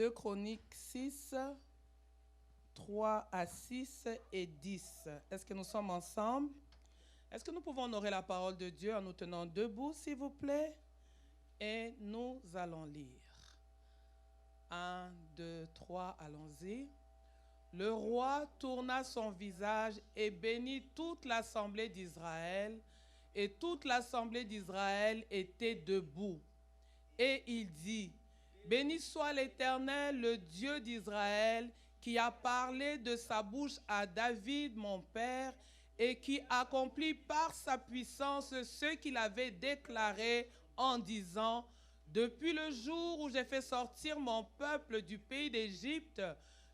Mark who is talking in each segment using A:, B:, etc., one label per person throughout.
A: 2 Chroniques 6, 3 à 6 et 10. Est-ce que nous sommes ensemble? Est-ce que nous pouvons honorer la parole de Dieu en nous tenant debout, s'il vous plaît? Et nous allons lire. 1, 2, 3, allons-y. Le roi tourna son visage et bénit toute l'assemblée d'Israël, et toute l'assemblée d'Israël était debout. Et il dit, béni soit l'Éternel, le Dieu d'Israël, qui a parlé de sa bouche à David, mon père, et qui accomplit par sa puissance ce qu'il avait déclaré en disant, depuis le jour où j'ai fait sortir mon peuple du pays d'Égypte,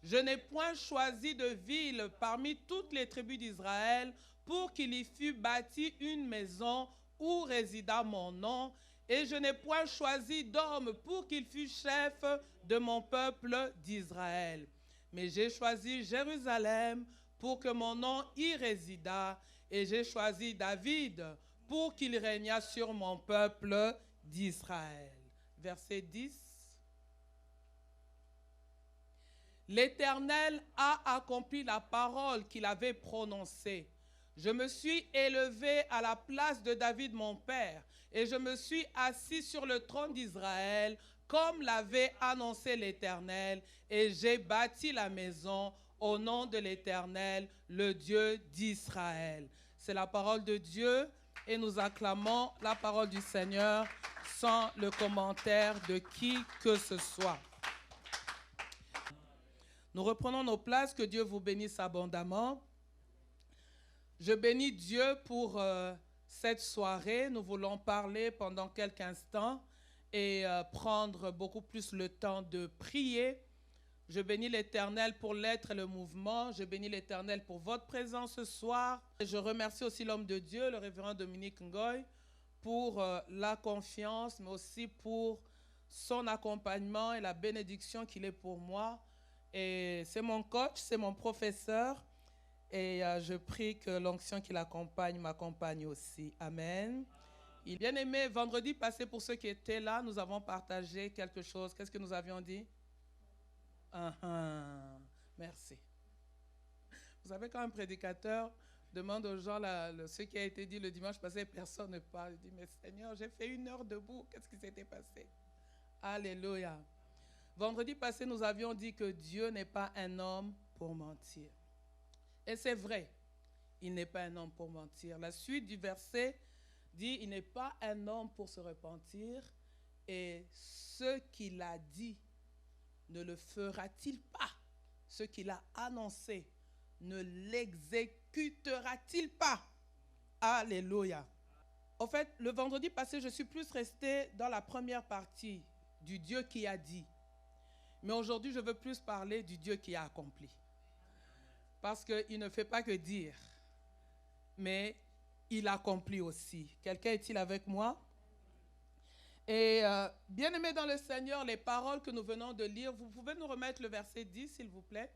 A: je n'ai point choisi de ville parmi toutes les tribus d'Israël pour qu'il y fût bâti une maison où résida mon nom, et je n'ai point choisi d'homme pour qu'il fût chef de mon peuple d'Israël. Mais j'ai choisi Jérusalem pour que mon nom y résidât, et j'ai choisi David pour qu'il régnât sur mon peuple d'Israël. Verset 10. L'Éternel a accompli la parole qu'il avait prononcée. Je me suis élevé à la place de David mon père, et je me suis assis sur le trône d'Israël, comme l'avait annoncé l'Éternel, et j'ai bâti la maison au nom de l'Éternel, le Dieu d'Israël. C'est la parole de Dieu, et nous acclamons la parole du Seigneur sans le commentaire de qui que ce soit. Nous reprenons nos places, que Dieu vous bénisse abondamment. Je bénis Dieu pour cette soirée. Nous voulons parler pendant quelques instants et prendre beaucoup plus le temps de prier. Je bénis l'Éternel pour l'être et le mouvement. Je bénis l'Éternel pour votre présence ce soir. Et je remercie aussi l'homme de Dieu, le révérend Dominique Ngoy, pour la confiance, mais aussi pour son accompagnement et la bénédiction qu'il est pour moi. Et c'est mon coach, c'est mon professeur. Et je prie que l'onction qui l'accompagne m'accompagne aussi. Amen. Bien aimé, vendredi passé, pour ceux qui étaient là, nous avons partagé quelque chose. Qu'est-ce que nous avions dit? Merci. Vous savez, quand un prédicateur demande aux gens ce qui a été dit le dimanche passé, personne ne parle. Il dit, mais Seigneur, j'ai fait 1 heure debout. Qu'est-ce qui s'était passé? Alléluia. Vendredi passé, nous avions dit que Dieu n'est pas un homme pour mentir. Et c'est vrai, il n'est pas un homme pour mentir. La suite du verset dit, il n'est pas un homme pour se repentir, et ce qu'il a dit, ne le fera-t-il pas? Ce qu'il a annoncé, ne l'exécutera-t-il pas? Alléluia. En fait, le vendredi passé, je suis plus restée dans la première partie du Dieu qui a dit. Mais aujourd'hui, je veux plus parler du Dieu qui a accompli. Parce qu'il ne fait pas que dire, mais il accomplit aussi. Quelqu'un est-il avec moi? Et bien-aimés dans le Seigneur, les paroles que nous venons de lire, vous pouvez nous remettre le verset 10, s'il vous plaît.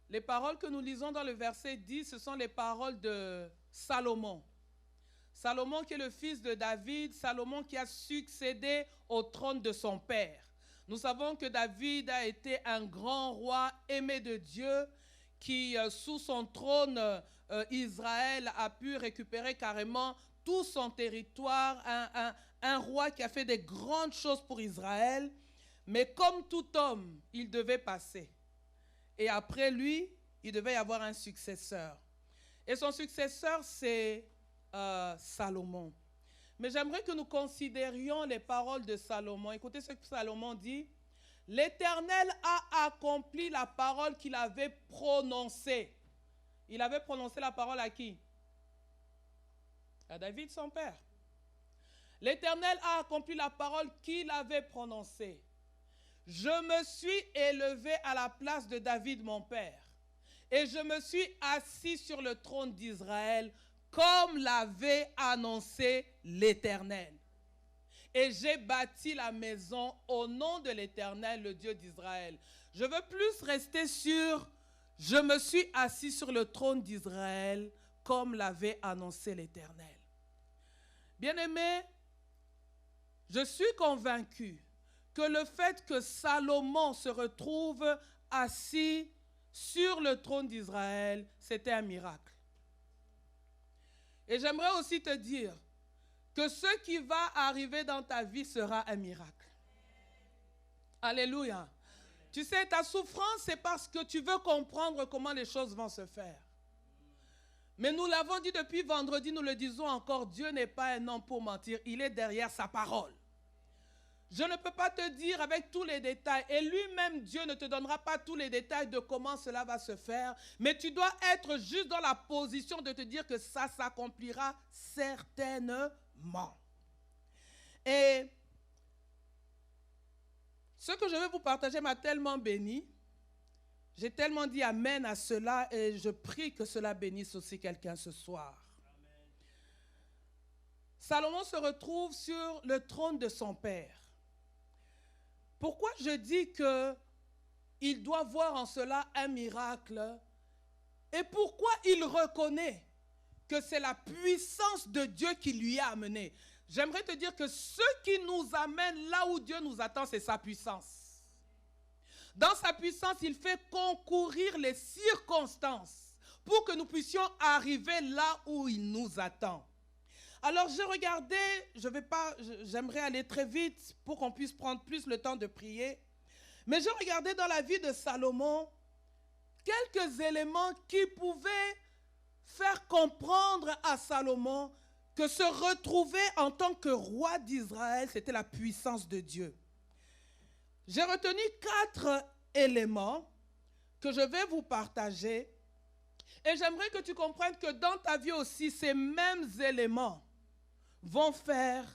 A: Les paroles que nous lisons dans le verset 10, ce sont les paroles de Salomon. Salomon qui est le fils de David, Salomon qui a succédé au trône de son père. Nous savons que David a été un grand roi aimé de Dieu qui, sous son trône, Israël a pu récupérer carrément tout son territoire, un roi qui a fait des grandes choses pour Israël, mais comme tout homme, il devait passer. Et après lui, il devait y avoir un successeur. Et son successeur, c'est Salomon. Mais j'aimerais que nous considérions les paroles de Salomon. Écoutez ce que Salomon dit. L'Éternel a accompli la parole qu'il avait prononcée. Il avait prononcé la parole à qui? À David, son père. L'Éternel a accompli la parole qu'il avait prononcée. Je me suis élevé à la place de David, mon père, et je me suis assis sur le trône d'Israël, comme l'avait annoncé l'Éternel. Et j'ai bâti la maison au nom de l'Éternel, le Dieu d'Israël. Je veux plus rester sur « Je me suis assis sur le trône d'Israël, comme l'avait annoncé l'Éternel. » Bien-aimés, je suis convaincu que le fait que Salomon se retrouve assis sur le trône d'Israël, c'était un miracle. Et j'aimerais aussi te dire que ce qui va arriver dans ta vie sera un miracle. Alléluia. Tu sais, ta souffrance, c'est parce que tu veux comprendre comment les choses vont se faire. Mais nous l'avons dit depuis vendredi, nous le disons encore, Dieu n'est pas un homme pour mentir, il est derrière sa parole. Je ne peux pas te dire avec tous les détails, et lui-même, Dieu ne te donnera pas tous les détails de comment cela va se faire, mais tu dois être juste dans la position de te dire que ça s'accomplira certainement. Et ce que je vais vous partager m'a tellement béni. J'ai tellement dit amen à cela et je prie que cela bénisse aussi quelqu'un ce soir. Amen. Salomon se retrouve sur le trône de son père. Pourquoi je dis qu'il doit voir en cela un miracle et pourquoi il reconnaît que c'est la puissance de Dieu qui lui a amené? J'aimerais te dire que ce qui nous amène là où Dieu nous attend, c'est sa puissance. Dans sa puissance, il fait concourir les circonstances pour que nous puissions arriver là où il nous attend. Alors j'ai regardé, j'aimerais aller très vite pour qu'on puisse prendre plus le temps de prier. Mais j'ai regardé dans la vie de Salomon quelques éléments qui pouvaient faire comprendre à Salomon que se retrouver en tant que roi d'Israël, c'était la puissance de Dieu. J'ai retenu 4 éléments que je vais vous partager et j'aimerais que tu comprennes que dans ta vie aussi, ces mêmes éléments vont faire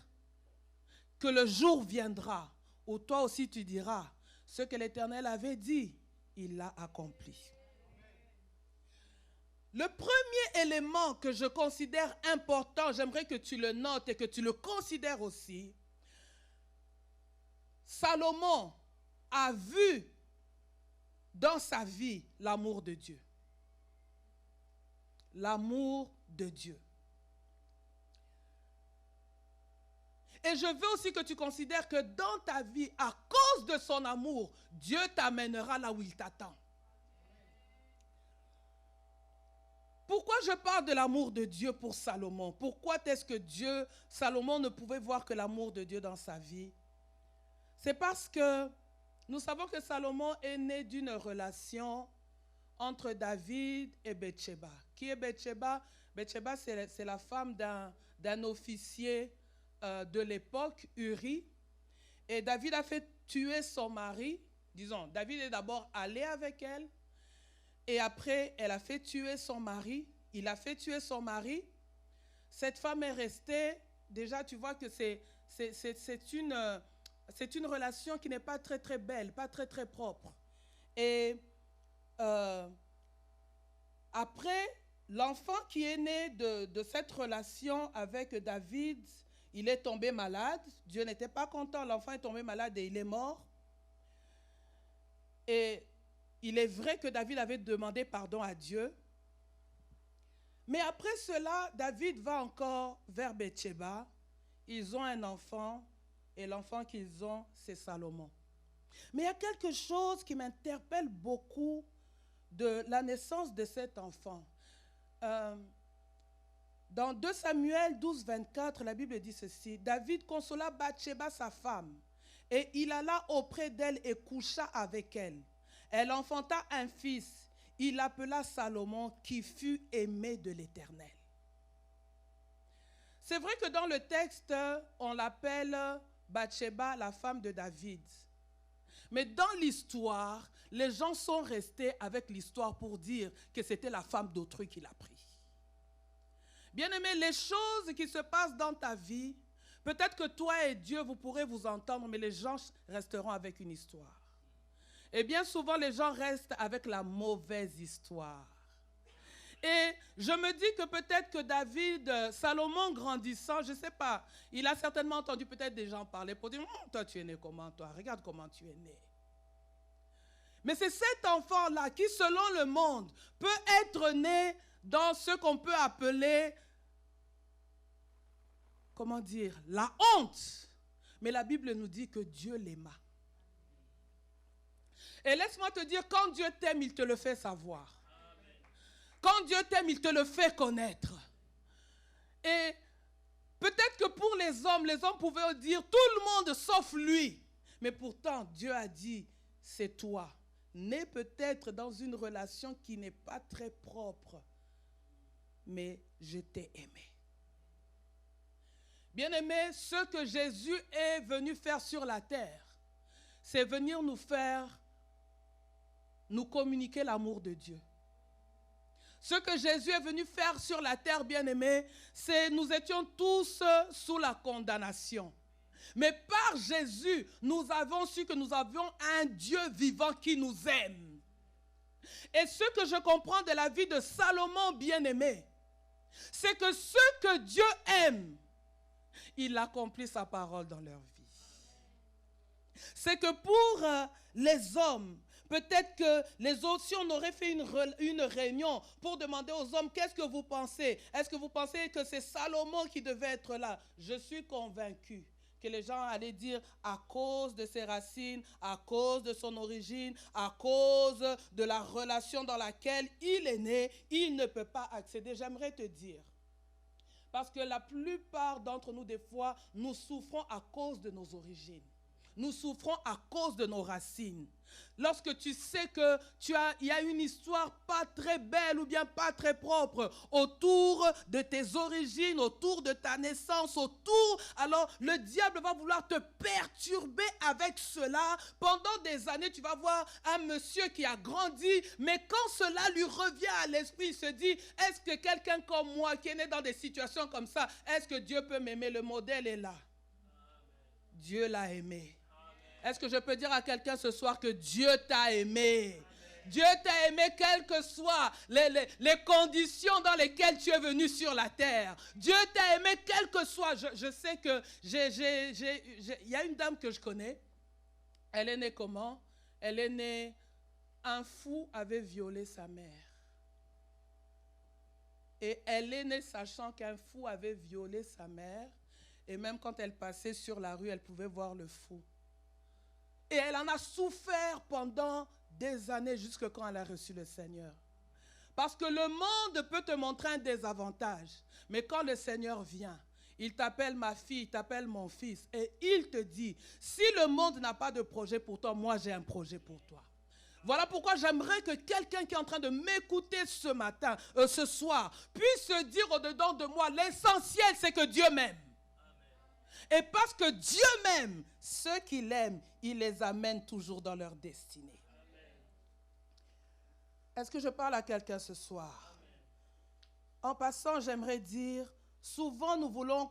A: que le jour viendra où toi aussi tu diras ce que l'Éternel avait dit, il l'a accompli. Le premier élément que je considère important, j'aimerais que tu le notes et que tu le considères aussi. Salomon a vu dans sa vie l'amour de Dieu. L'amour de Dieu. Et je veux aussi que tu considères que dans ta vie, à cause de son amour, Dieu t'amènera là où il t'attend. Pourquoi je parle de l'amour de Dieu pour Salomon? Pourquoi est-ce que Salomon ne pouvait voir que l'amour de Dieu dans sa vie? C'est parce que nous savons que Salomon est né d'une relation entre David et Bathsheba. Qui est Bathsheba? Bathsheba, c'est la femme d'un officier de l'époque, Uri. Et David a fait tuer son mari. Disons, David est d'abord allé avec elle. Et après, elle a fait tuer son mari. Il a fait tuer son mari. Cette femme est restée. Déjà, tu vois que c'est une relation qui n'est pas très, très belle, pas très, très propre. Et après, l'enfant qui est né de cette relation avec David, il est tombé malade. Dieu n'était pas content. L'enfant est tombé malade et il est mort. Et il est vrai que David avait demandé pardon à Dieu. Mais après cela, David va encore vers Bathsheba. Ils ont un enfant. Et l'enfant qu'ils ont, c'est Salomon. Mais il y a quelque chose qui m'interpelle beaucoup de la naissance de cet enfant. Dans 2 Samuel 12, 24, la Bible dit ceci. David consola Bathsheba, sa femme, et il alla auprès d'elle et coucha avec elle. Elle enfanta un fils. Il l'appela Salomon, qui fut aimé de l'Éternel. C'est vrai que dans le texte, on l'appelle Bathsheba, la femme de David. Mais dans l'histoire, les gens sont restés avec l'histoire pour dire que c'était la femme d'autrui qui l'a pris. Bien-aimé, les choses qui se passent dans ta vie, peut-être que toi et Dieu, vous pourrez vous entendre, mais les gens resteront avec une histoire. Et bien souvent, les gens restent avec la mauvaise histoire. Et je me dis que peut-être que Salomon grandissant, je ne sais pas, il a certainement entendu peut-être des gens parler pour dire, toi tu es né comment toi, regarde comment tu es né. Mais c'est cet enfant-là qui, selon le monde, peut être né dans ce qu'on peut appeler, comment dire, la honte. Mais la Bible nous dit que Dieu l'aima. Et laisse-moi te dire, quand Dieu t'aime, il te le fait savoir. Quand Dieu t'aime, il te le fait connaître. Et peut-être que pour les hommes pouvaient dire tout le monde sauf lui. Mais pourtant, Dieu a dit, c'est toi. Né peut-être dans une relation qui n'est pas très propre. Mais je t'ai aimé. Bien-aimés, ce que Jésus est venu faire sur la terre, c'est venir nous communiquer l'amour de Dieu. Ce que Jésus est venu faire sur la terre, bien-aimés, c'est nous étions tous sous la condamnation. Mais par Jésus, nous avons su que nous avions un Dieu vivant qui nous aime. Et ce que je comprends de la vie de Salomon, bien-aimé, c'est que ceux que Dieu aime, il accomplit sa parole dans leur vie. C'est que pour les hommes, peut-être que les autres, si on aurait fait une réunion pour demander aux hommes, qu'est-ce que vous pensez? Est-ce que vous pensez que c'est Salomon qui devait être là? Je suis convaincu que les gens allaient dire à cause de ses racines, à cause de son origine, à cause de la relation dans laquelle il est né, il ne peut pas accéder. J'aimerais te dire, parce que la plupart d'entre nous, des fois, nous souffrons à cause de nos origines. Nous souffrons à cause de nos racines. Lorsque tu sais que il y a une histoire pas très belle ou bien pas très propre autour de tes origines, autour de ta naissance, alors le diable va vouloir te perturber avec cela. Pendant des années, tu vas voir un monsieur qui a grandi, mais quand cela lui revient à l'esprit, il se dit, est-ce que quelqu'un comme moi qui est né dans des situations comme ça, est-ce que Dieu peut m'aimer? Le modèle est là. Dieu l'a aimé. Est-ce que je peux dire à quelqu'un ce soir que Dieu t'a aimé? Dieu t'a aimé quelles que soient les conditions dans lesquelles tu es venu sur la terre. Dieu t'a aimé quelles que soient. Je sais que il y a une dame que je connais. Elle est née comment? Elle est née, un fou avait violé sa mère. Et elle est née sachant qu'un fou avait violé sa mère. Et même quand elle passait sur la rue, elle pouvait voir le fou. Et elle en a souffert pendant des années jusqu'à quand elle a reçu le Seigneur. Parce que le monde peut te montrer un désavantage. Mais quand le Seigneur vient, il t'appelle ma fille, il t'appelle mon fils. Et il te dit, si le monde n'a pas de projet pour toi, moi j'ai un projet pour toi. Voilà pourquoi j'aimerais que quelqu'un qui est en train de m'écouter ce soir, puisse se dire au-dedans de moi, l'essentiel c'est que Dieu m'aime. Et parce que Dieu m'aime, ceux qui l'aiment, il les amène toujours dans leur destinée. Est-ce que je parle à quelqu'un ce soir? En passant, j'aimerais dire, souvent nous voulons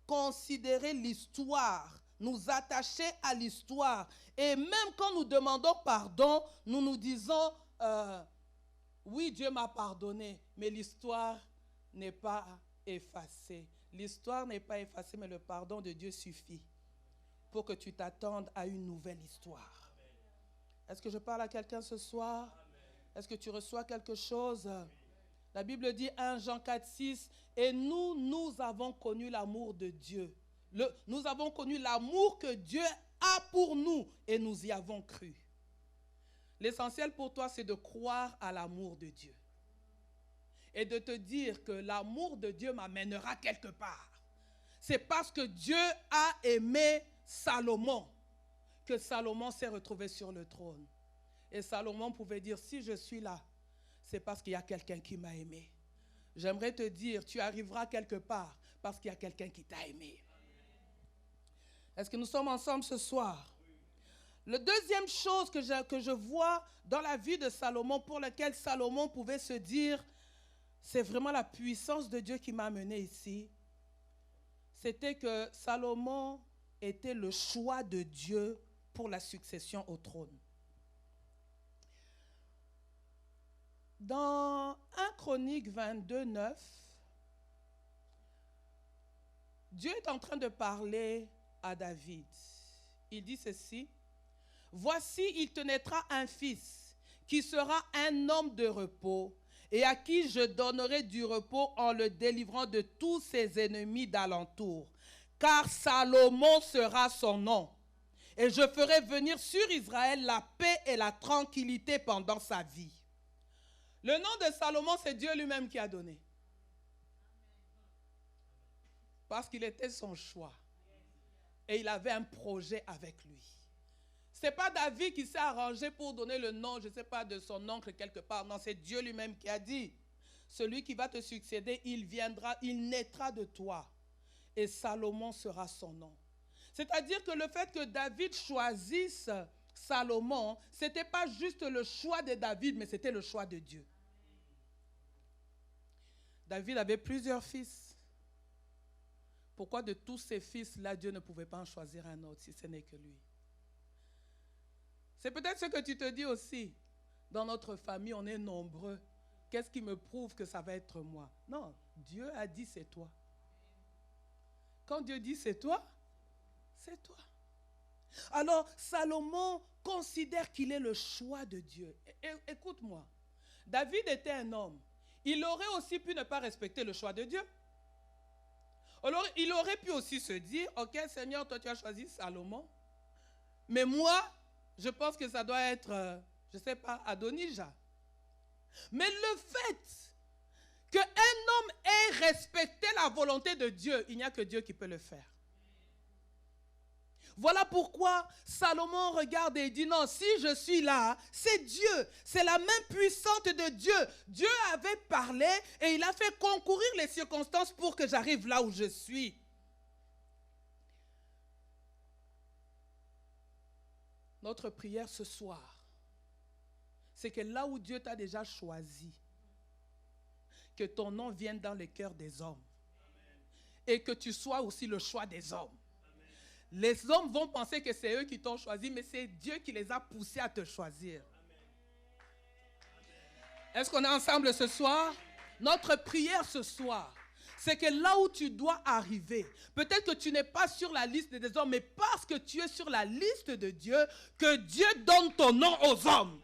A: considérer l'histoire, nous attacher à l'histoire. Et même quand nous demandons pardon, nous nous disons, oui, Dieu m'a pardonné, mais l'histoire n'est pas effacée. L'histoire n'est pas effacée, mais le pardon de Dieu suffit pour que tu t'attendes à une nouvelle histoire. Est-ce que je parle à quelqu'un ce soir? Est-ce que tu reçois quelque chose? La Bible dit 1 Jean 4, 6, et nous avons connu l'amour de Dieu. Nous avons connu l'amour que Dieu a pour nous et nous y avons cru. L'essentiel pour toi, c'est de croire à l'amour de Dieu. Et de te dire que l'amour de Dieu m'amènera quelque part. C'est parce que Dieu a aimé Salomon que Salomon s'est retrouvé sur le trône. Et Salomon pouvait dire, si je suis là, c'est parce qu'il y a quelqu'un qui m'a aimé. J'aimerais te dire, tu arriveras quelque part parce qu'il y a quelqu'un qui t'a aimé. Est-ce que nous sommes ensemble ce soir? La deuxième chose que je vois dans la vie de Salomon, pour laquelle Salomon pouvait se dire, c'est vraiment la puissance de Dieu qui m'a amené ici. C'était que Salomon était le choix de Dieu pour la succession au trône. Dans 1 Chronique 22, 9, Dieu est en train de parler à David. Il dit ceci, « Voici, il te naîtra un fils qui sera un homme de repos, et à qui je donnerai du repos en le délivrant de tous ses ennemis d'alentour. Car Salomon sera son nom. et je ferai venir sur Israël la paix et la tranquillité pendant sa vie. Le nom de Salomon, c'est Dieu lui-même qui a donné. Parce qu'il était son choix. Et il avait un projet avec lui. Ce n'est pas David qui s'est arrangé pour donner le nom, je ne sais pas, de son oncle quelque part. Non, c'est Dieu lui-même qui a dit, celui qui va te succéder, il viendra, il naîtra de toi. Et Salomon sera son nom. C'est-à-dire que le fait que David choisisse Salomon, ce n'était pas juste le choix de David, mais c'était le choix de Dieu. David avait plusieurs fils. Pourquoi de tous ces fils-là, Dieu ne pouvait pas en choisir un autre si ce n'est que lui? C'est peut-être ce que tu te dis aussi. Dans notre famille, on est nombreux. Qu'est-ce qui me prouve que ça va être moi? Non, Dieu a dit c'est toi. Quand Dieu dit c'est toi, c'est toi. Alors, Salomon considère qu'il est le choix de Dieu. Écoute-moi, David était un homme. Il aurait aussi pu ne pas respecter le choix de Dieu. Alors, il aurait pu aussi se dire, ok Seigneur, toi tu as choisi Salomon, mais moi, je pense que ça doit être, je ne sais pas, Adonijah. Mais le fait qu'un homme ait respecté la volonté de Dieu, il n'y a que Dieu qui peut le faire. Voilà pourquoi Salomon regarde et dit non, si je suis là, c'est Dieu. C'est la main puissante de Dieu. Dieu avait parlé et il a fait concourir les circonstances pour que j'arrive là où je suis. Notre prière ce soir, c'est que là où Dieu t'a déjà choisi, que ton nom vienne dans le cœur des hommes. Et que tu sois aussi le choix des hommes. Les hommes vont penser que c'est eux qui t'ont choisi, mais c'est Dieu qui les a poussés à te choisir. Est-ce qu'on est ensemble ce soir? Notre prière ce soir, c'est que là où tu dois arriver, peut-être que tu n'es pas sur la liste des hommes, mais parce que tu es sur la liste de Dieu, que Dieu donne ton nom aux hommes.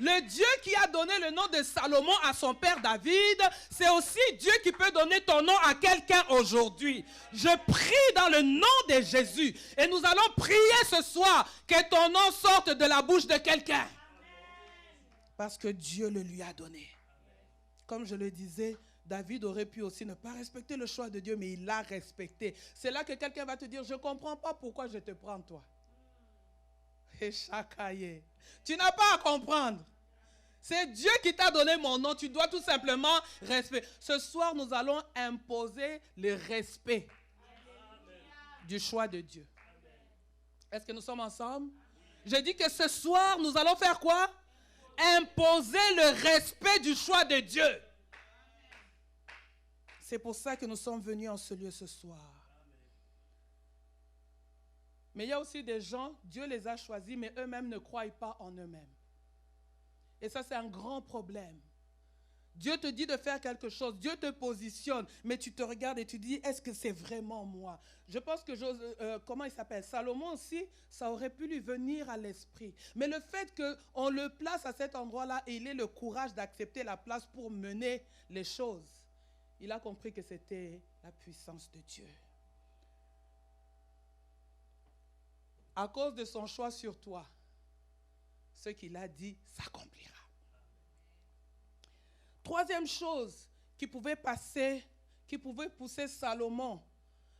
A: Le Dieu qui a donné le nom de Salomon à son père David, c'est aussi Dieu qui peut donner ton nom à quelqu'un aujourd'hui. Je prie dans le nom de Jésus et nous allons prier ce soir que ton nom sorte de la bouche de quelqu'un. Parce que Dieu le lui a donné. Comme je le disais, David aurait pu aussi ne pas respecter le choix de Dieu, mais il l'a respecté. C'est là que quelqu'un va te dire, je ne comprends pas pourquoi je te prends toi. Et chakaye. Tu n'as pas à comprendre. C'est Dieu qui t'a donné mon nom. Tu dois tout simplement respecter. Ce soir, nous allons imposer le respect du choix de Dieu. Est-ce que nous sommes ensemble? Je dis que ce soir, nous allons faire quoi? Imposer le respect du choix de Dieu. C'est pour ça que nous sommes venus en ce lieu ce soir. Mais il y a aussi des gens, Dieu les a choisis, mais eux-mêmes ne croient pas en eux-mêmes. Et ça, c'est un grand problème. Dieu te dit de faire quelque chose, Dieu te positionne, mais tu te regardes et tu dis, est-ce que c'est vraiment moi? Je pense que, comment il s'appelle? Salomon aussi, ça aurait pu lui venir à l'esprit. Mais le fait qu'on le place à cet endroit-là et il ait le courage d'accepter la place pour mener les choses, il a compris que c'était la puissance de Dieu. À cause de son choix sur toi, ce qu'il a dit s'accomplira. Troisième chose qui pouvait pousser Salomon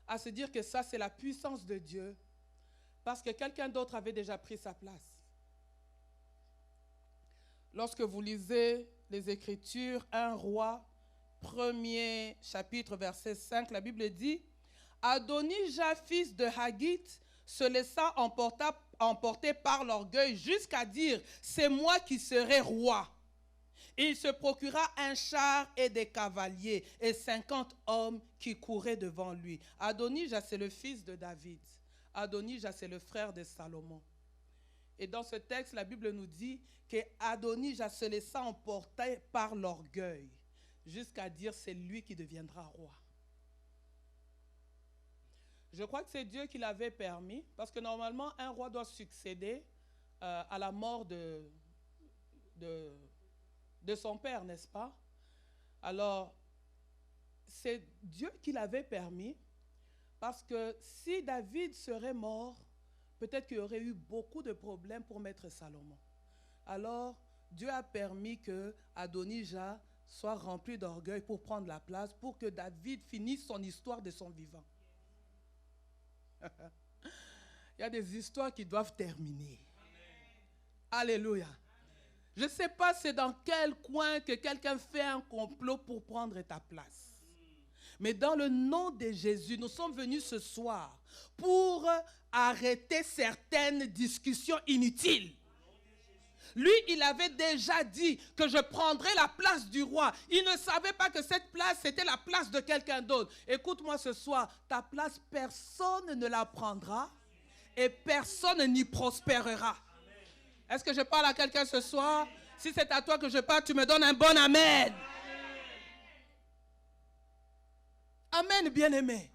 A: à se dire que ça c'est la puissance de Dieu, parce que quelqu'un d'autre avait déjà pris sa place. Lorsque vous lisez les Écritures, 1 Roi, 1er chapitre, verset 5, la Bible dit, Adonijah, fils de Haggith, se laissa emporter par l'orgueil jusqu'à dire, c'est moi qui serai roi. Et il se procura un char et des cavaliers et 50 hommes qui couraient devant lui. Adonijah, c'est le fils de David. Adonijah, c'est le frère de Salomon. Et dans ce texte, la Bible nous dit qu'Adonijah se laissa emporter par l'orgueil jusqu'à dire, c'est lui qui deviendra roi. Je crois que c'est Dieu qui l'avait permis, parce que normalement, un roi doit succéder à la mort de son père, n'est-ce pas? Alors, c'est Dieu qui l'avait permis, parce que si David serait mort, peut-être qu'il y aurait eu beaucoup de problèmes pour mettre Salomon. Alors, Dieu a permis que Adonijah soit rempli d'orgueil pour prendre la place, pour que David finisse son histoire de son vivant. Il y a des histoires qui doivent terminer. Amen. Alléluia. Amen. Je ne sais pas c'est dans quel coin que quelqu'un fait un complot pour prendre ta place. Mais dans le nom de Jésus, nous sommes venus ce soir pour arrêter certaines discussions inutiles. Lui, il avait déjà dit que je prendrais la place du roi. Il ne savait pas que cette place, c'était la place de quelqu'un d'autre. Écoute-moi ce soir, ta place, personne ne la prendra et personne n'y prospérera. Est-ce que je parle à quelqu'un ce soir? Si c'est à toi que je parle, tu me donnes un bon amen. Amen, bien-aimé.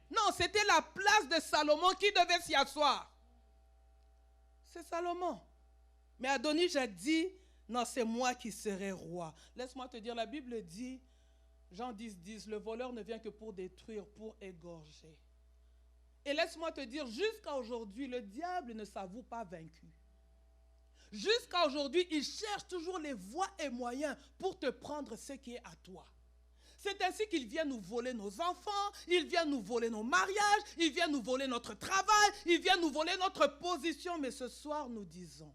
A: Non, c'était la place de Salomon qui devait s'y asseoir. C'est Salomon. Mais Adonijah dit, non, c'est moi qui serai roi. Laisse-moi te dire, la Bible dit, Jean 10, le voleur ne vient que pour détruire, pour égorger. Et laisse-moi te dire, jusqu'à aujourd'hui, le diable ne s'avoue pas vaincu. Jusqu'à aujourd'hui, il cherche toujours les voies et moyens pour te prendre ce qui est à toi. C'est ainsi qu'il vient nous voler nos enfants, il vient nous voler nos mariages, il vient nous voler notre travail, il vient nous voler notre position. Mais ce soir, nous disons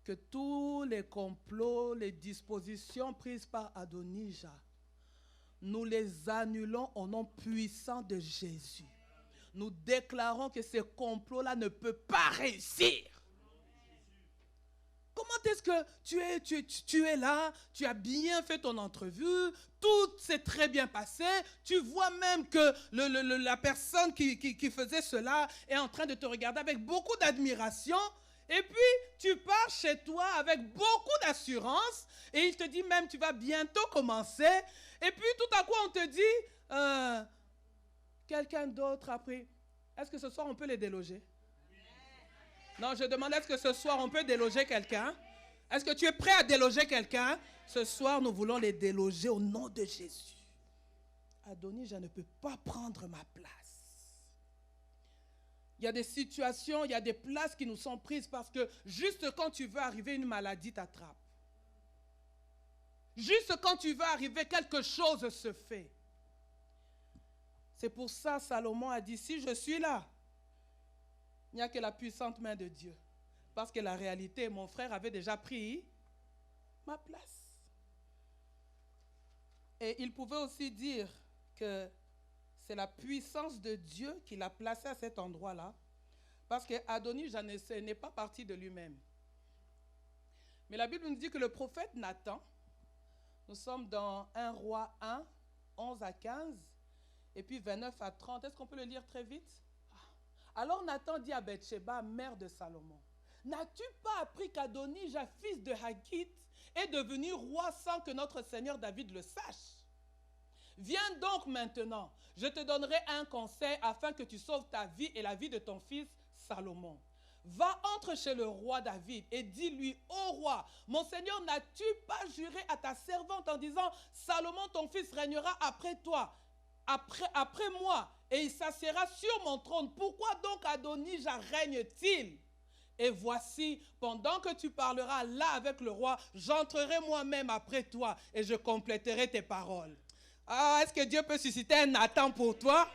A: que tous les complots, les dispositions prises par Adonijah, nous les annulons au nom puissant de Jésus. Nous déclarons que ces complots-là ne peuvent pas réussir. Comment est-ce que tu es là, tu as bien fait ton entrevue, tout s'est très bien passé, tu vois même que la personne qui faisait cela est en train de te regarder avec beaucoup d'admiration, et puis tu pars chez toi avec beaucoup d'assurance, et il te dit même tu vas bientôt commencer, et puis tout à coup on te dit, quelqu'un d'autre a pris, est-ce que ce soir on peut les déloger? Non, je demande, est-ce que ce soir, on peut déloger quelqu'un? Est-ce que tu es prêt à déloger quelqu'un? Ce soir, nous voulons les déloger au nom de Jésus. Adonijah ne peut pas prendre ma place. Il y a des situations, il y a des places qui nous sont prises parce que juste quand tu veux arriver, une maladie t'attrape. Juste quand tu veux arriver, quelque chose se fait. C'est pour ça que Salomon a dit, si je suis là, il n'y a que la puissante main de Dieu. Parce que la réalité, mon frère avait déjà pris ma place. Et il pouvait aussi dire que c'est la puissance de Dieu qui l'a placé à cet endroit-là. Parce que Adonijah n'est pas parti de lui-même. Mais la Bible nous dit que le prophète Nathan, nous sommes dans 1 Roi 1, 11 à 15, et puis 29 à 30. Est-ce qu'on peut le lire très vite? Alors Nathan dit à Bathsheba, mère de Salomon, n'as-tu pas appris qu'Adonijah, fils de Haggith, est devenu roi sans que notre Seigneur David le sache? Viens donc maintenant, je te donnerai un conseil afin que tu sauves ta vie et la vie de ton fils Salomon. Va, entre chez le roi David et dis-lui, ô roi, mon Seigneur, n'as-tu pas juré à ta servante en disant, Salomon ton fils régnera après toi, après moi, et il s'assiera sur mon trône. Pourquoi donc Adonijah règne-t-il? Et voici, pendant que tu parleras là avec le roi, j'entrerai moi-même après toi et je compléterai tes paroles. Ah, est-ce que Dieu peut susciter un Nathan pour toi?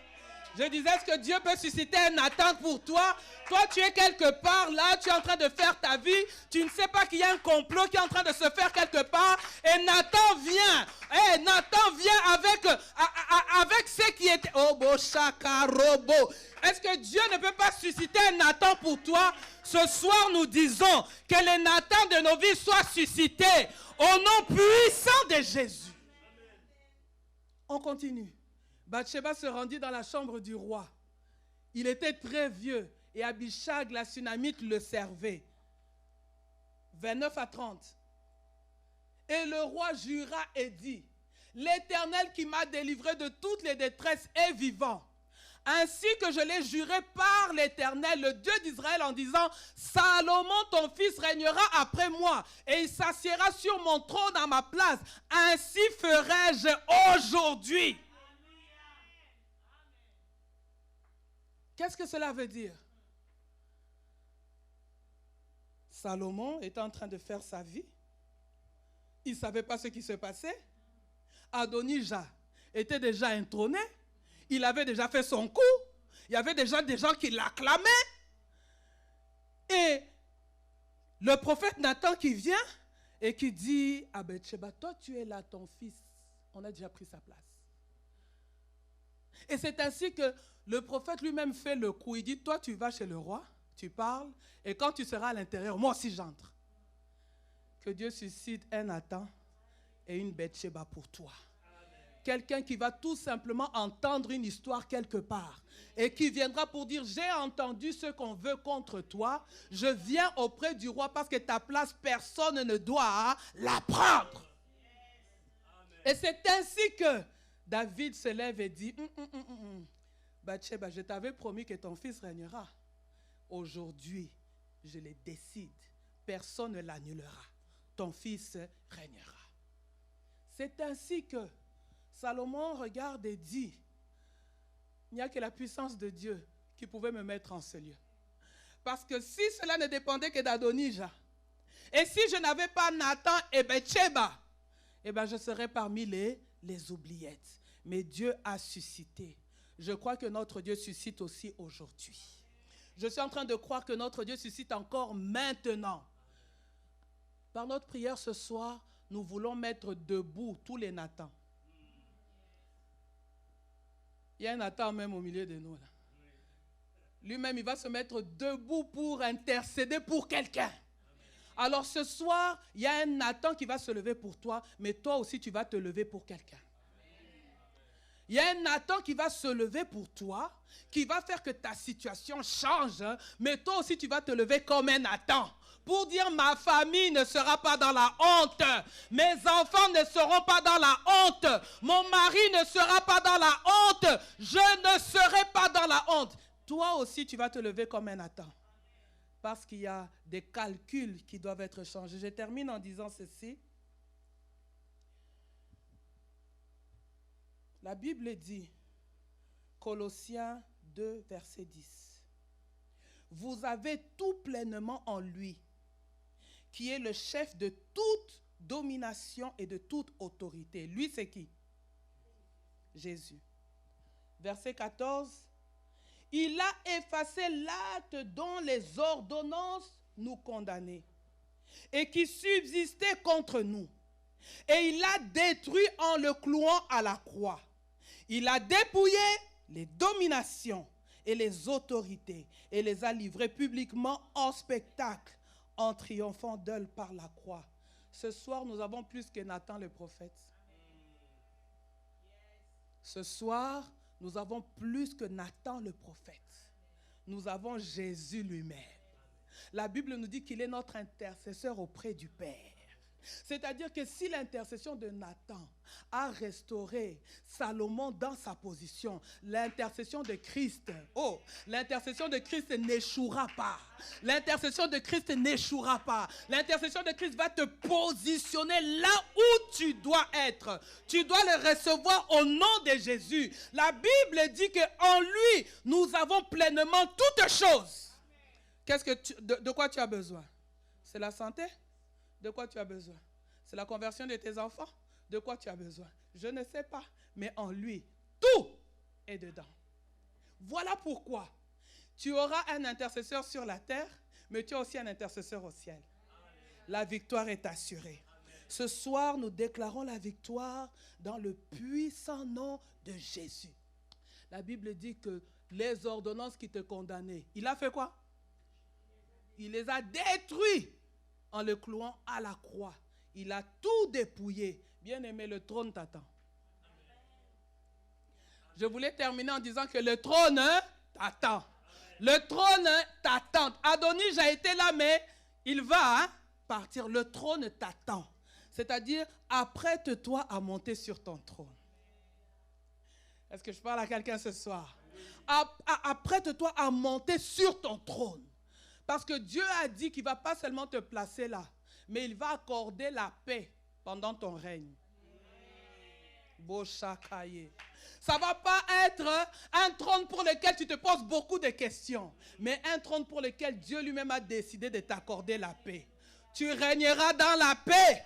A: Je disais, est-ce que Dieu peut susciter un Nathan pour toi? Toi, tu es quelque part là, tu es en train de faire ta vie. Tu ne sais pas qu'il y a un complot qui est en train de se faire quelque part. Et Nathan vient. Nathan vient avec ce qui était... Obo shaka robo. Est-ce que Dieu ne peut pas susciter un Nathan pour toi? Ce soir, nous disons que les Nathans de nos vies soient suscités au nom puissant de Jésus. On continue. Bathsheba se rendit dans la chambre du roi. Il était très vieux et Abishag, la Sunamite, le servait. 29 à 30. Et le roi jura et dit, l'Éternel qui m'a délivré de toutes les détresses est vivant. Ainsi que je l'ai juré par l'Éternel, le Dieu d'Israël, en disant, Salomon, ton fils, régnera après moi, et il s'assiera sur mon trône à ma place. Ainsi ferai-je aujourd'hui. Qu'est-ce que cela veut dire? Salomon était en train de faire sa vie. Il ne savait pas ce qui se passait. Adonijah était déjà intrôné. Il avait déjà fait son coup. Il y avait déjà des gens qui l'acclamaient. Et le prophète Nathan qui vient et qui dit à Bathsheba, toi tu es là, ton fils, on a déjà pris sa place. Et c'est ainsi que le prophète lui-même fait le coup. Il dit, toi tu vas chez le roi, tu parles, et quand tu seras à l'intérieur, moi aussi j'entre. Que Dieu suscite un Nathan et une Bathsheba pour toi. Quelqu'un qui va tout simplement entendre une histoire quelque part et qui viendra pour dire, j'ai entendu ce qu'on veut contre toi, je viens auprès du roi parce que ta place, personne ne doit la prendre. Et c'est ainsi que David se lève et dit, Bathsheba, je t'avais promis que ton fils régnera. Aujourd'hui, je le décide. Personne ne l'annulera. Ton fils régnera. C'est ainsi que Salomon regarde et dit, il n'y a que la puissance de Dieu qui pouvait me mettre en ce lieu. Parce que si cela ne dépendait que d'Adonijah, et si je n'avais pas Nathan et Bathsheba, eh bien je serais parmi les oubliettes. Mais Dieu a suscité. Je crois que notre Dieu suscite aussi aujourd'hui. Je suis en train de croire que notre Dieu suscite encore maintenant. Par notre prière ce soir, nous voulons mettre debout tous les Nathans. Il y a un Nathan même au milieu de nous. Là. Lui-même, il va se mettre debout pour intercéder pour quelqu'un. Alors ce soir, il y a un Nathan qui va se lever pour toi, mais toi aussi tu vas te lever pour quelqu'un. Il y a un Nathan qui va se lever pour toi, qui va faire que ta situation change, mais toi aussi tu vas te lever comme un Nathan. Pour dire, ma famille ne sera pas dans la honte. Mes enfants ne seront pas dans la honte. Mon mari ne sera pas dans la honte. Je ne serai pas dans la honte. Toi aussi, tu vas te lever comme un Nathan. Parce qu'il y a des calculs qui doivent être changés. Je termine en disant ceci. La Bible dit, Colossiens 2, verset 10. Vous avez tout pleinement en lui, qui est le chef de toute domination et de toute autorité. Lui, c'est qui? Jésus. Verset 14. Il a effacé l'acte dont les ordonnances nous condamnaient et qui subsistait contre nous. Et il l'a détruit en le clouant à la croix. Il a dépouillé les dominations et les autorités et les a livrées publiquement en spectacle, en triomphant d'elle par la croix. Ce soir, nous avons plus que Nathan le prophète. Ce soir, nous avons plus que Nathan le prophète. Nous avons Jésus lui-même. La Bible nous dit qu'il est notre intercesseur auprès du Père. C'est-à-dire que si l'intercession de Nathan a restauré Salomon dans sa position, l'intercession de Christ, l'intercession de Christ n'échouera pas. L'intercession de Christ n'échouera pas. L'intercession de Christ va te positionner là où tu dois être. Tu dois le recevoir au nom de Jésus. La Bible dit qu'en lui, nous avons pleinement toutes choses. De quoi tu as besoin? C'est la santé? De quoi tu as besoin? C'est la conversion de tes enfants? De quoi tu as besoin? Je ne sais pas, mais en lui, tout est dedans. Voilà pourquoi tu auras un intercesseur sur la terre, mais tu as aussi un intercesseur au ciel. La victoire est assurée. Ce soir, nous déclarons la victoire dans le puissant nom de Jésus. La Bible dit que les ordonnances qui te condamnaient, il a fait quoi? Il les a détruits en le clouant à la croix. Il a tout dépouillé. Bien-aimé, le trône t'attend. Je voulais terminer en disant que le trône t'attend. Le trône t'attend. Adonijah a été là, mais il va partir. Le trône t'attend. C'est-à-dire, apprête-toi à monter sur ton trône. Est-ce que je parle à quelqu'un ce soir? Apprête-toi à monter sur ton trône. Parce que Dieu a dit qu'il ne va pas seulement te placer là, mais il va accorder la paix pendant ton règne. Ça ne va pas être un trône pour lequel tu te poses beaucoup de questions, mais un trône pour lequel Dieu lui-même a décidé de t'accorder la paix. Tu régneras dans la paix.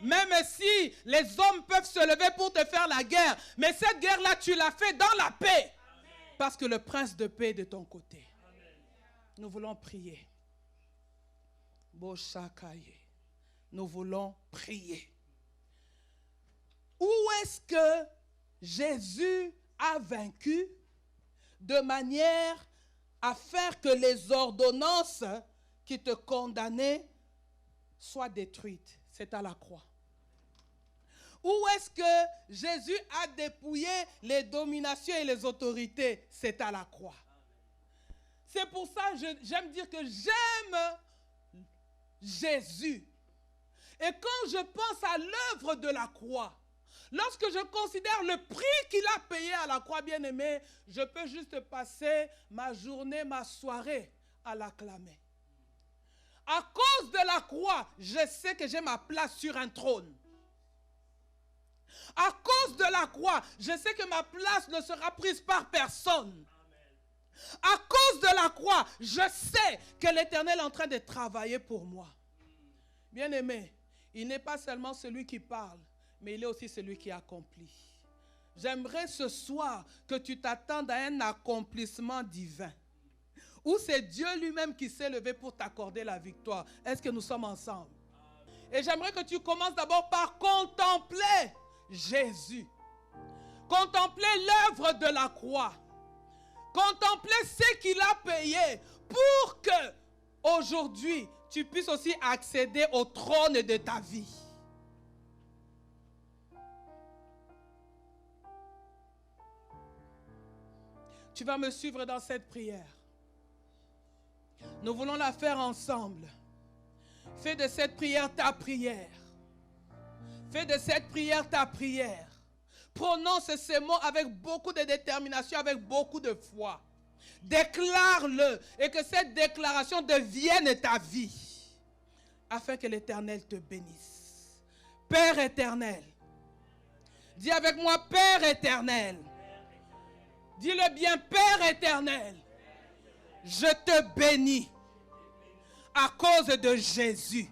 A: Même si les hommes peuvent se lever pour te faire la guerre, mais cette guerre-là, tu l'as fait dans la paix. Parce que le prince de paix est de ton côté. Nous voulons prier. Nous voulons prier. Où est-ce que Jésus a vaincu de manière à faire que les ordonnances qui te condamnaient soient détruites? C'est à la croix. Où est-ce que Jésus a dépouillé les dominations et les autorités? C'est à la croix. C'est pour ça que j'aime dire que j'aime Jésus. Et quand je pense à l'œuvre de la croix, lorsque je considère le prix qu'il a payé à la croix, bien aimé, je peux juste passer ma journée, ma soirée à l'acclamer. À cause de la croix, je sais que j'ai ma place sur un trône. À cause de la croix, je sais que ma place ne sera prise par personne. À cause de la croix, je sais que l'Éternel est en train de travailler pour moi. Bien-aimé, il n'est pas seulement celui qui parle, mais il est aussi celui qui accomplit. J'aimerais ce soir que tu t'attendes à un accomplissement divin, où c'est Dieu lui-même qui s'est levé pour t'accorder la victoire. Est-ce que nous sommes ensemble? Et j'aimerais que tu commences d'abord par contempler Jésus. Contempler l'œuvre de la croix. Contempler ce qu'il a payé pour que aujourd'hui tu puisses aussi accéder au trône de ta vie. Tu vas me suivre dans cette prière. Nous voulons la faire ensemble. Fais de cette prière ta prière. Fais de cette prière ta prière. Prononce ces mots avec beaucoup de détermination, avec beaucoup de foi. Déclare-le et que cette déclaration devienne ta vie, afin que l'Éternel te bénisse. Père éternel, dis avec moi, Père éternel. Dis-le bien, Père éternel, je te bénis à cause de Jésus.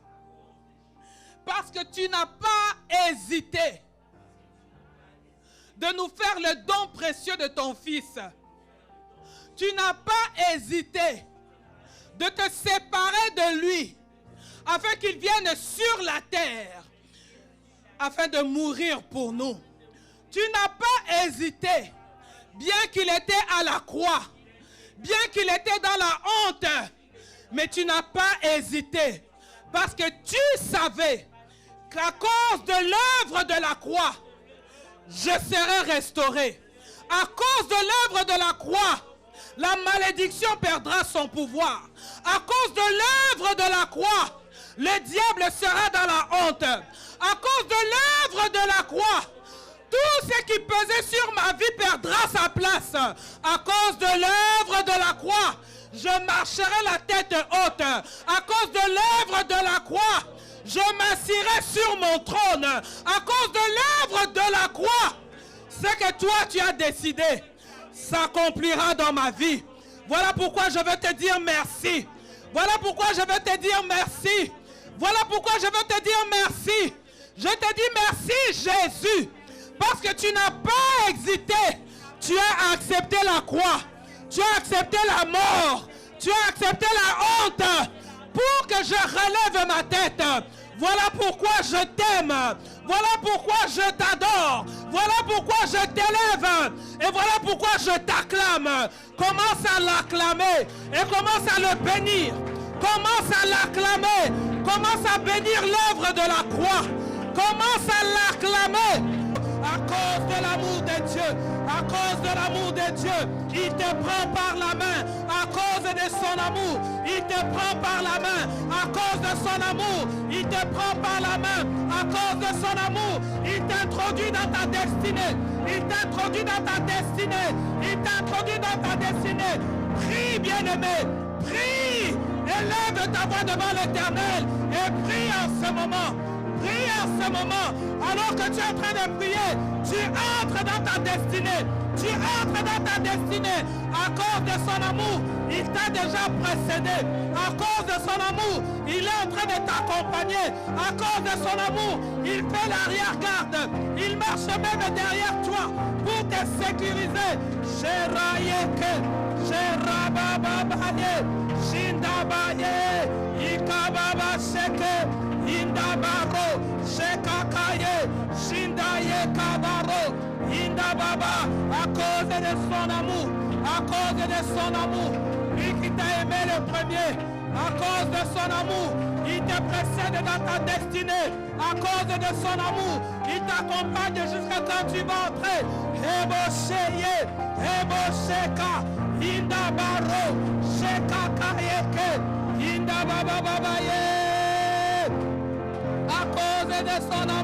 A: Parce que tu n'as pas hésité de nous faire le don précieux de ton Fils. Tu n'as pas hésité de te séparer de lui afin qu'il vienne sur la terre, afin de mourir pour nous. Tu n'as pas hésité, bien qu'il était à la croix, bien qu'il était dans la honte, mais tu n'as pas hésité parce que tu savais qu'à cause de l'œuvre de la croix, je serai restauré. À cause de l'œuvre de la croix, la malédiction perdra son pouvoir. À cause de l'œuvre de la croix, le diable sera dans la honte. À cause de l'œuvre de la croix, tout ce qui pesait sur ma vie perdra sa place. À cause de l'œuvre de la croix, je marcherai la tête haute. À cause de l'œuvre de la croix, je m'assirai sur mon trône. À cause de l'œuvre de la croix, ce que toi tu as décidé s'accomplira dans ma vie. Voilà pourquoi je veux te dire merci. Voilà pourquoi je veux te dire merci. Voilà pourquoi je veux te dire merci. Je te dis merci Jésus. Parce que tu n'as pas hésité. Tu as accepté la croix. Tu as accepté la mort. Tu as accepté la honte. Pour que je relève ma tête. Voilà pourquoi je t'aime. Voilà pourquoi je t'adore. Voilà pourquoi je t'élève. Et voilà pourquoi je t'acclame. Commence à l'acclamer. Et commence à le bénir. Commence à l'acclamer. Commence à bénir l'œuvre de la croix. Commence à l'acclamer. À cause de l'amour de Dieu, à cause de l'amour de Dieu, il te prend par la main. À cause de son amour, il te prend par la main. À cause de son amour, il te prend par la main. À cause de son amour, il t'introduit dans ta destinée. Il t'introduit dans ta destinée. Il t'introduit dans ta destinée. Prie, bien-aimé, prie. Élève ta voix devant l'Éternel et prie en ce moment. Prie en ce moment, alors que tu es en train de prier, tu entres dans ta destinée. Tu entres dans ta destinée. À cause de son amour, il t'a déjà précédé. À cause de son amour, il est en train de t'accompagner. À cause de son amour, il fait l'arrière-garde. Il marche même derrière toi pour te sécuriser. Sheraïeke, Sherabababaye, Shindabaye, Ikababa Sheke, Indabaro, Shekakaye, Shindaye Kabaro, Indababa, à cause de son amour, à cause de son amour, lui qui t'a aimé le premier, à cause de son amour, il te précède dans ta destinée, à cause de son amour, il t'accompagne jusqu'à quand tu vas entrer. Ebosheye, Ebosheka, Indabaro, Shekakayeke, Indabababaye. À cause de son amour.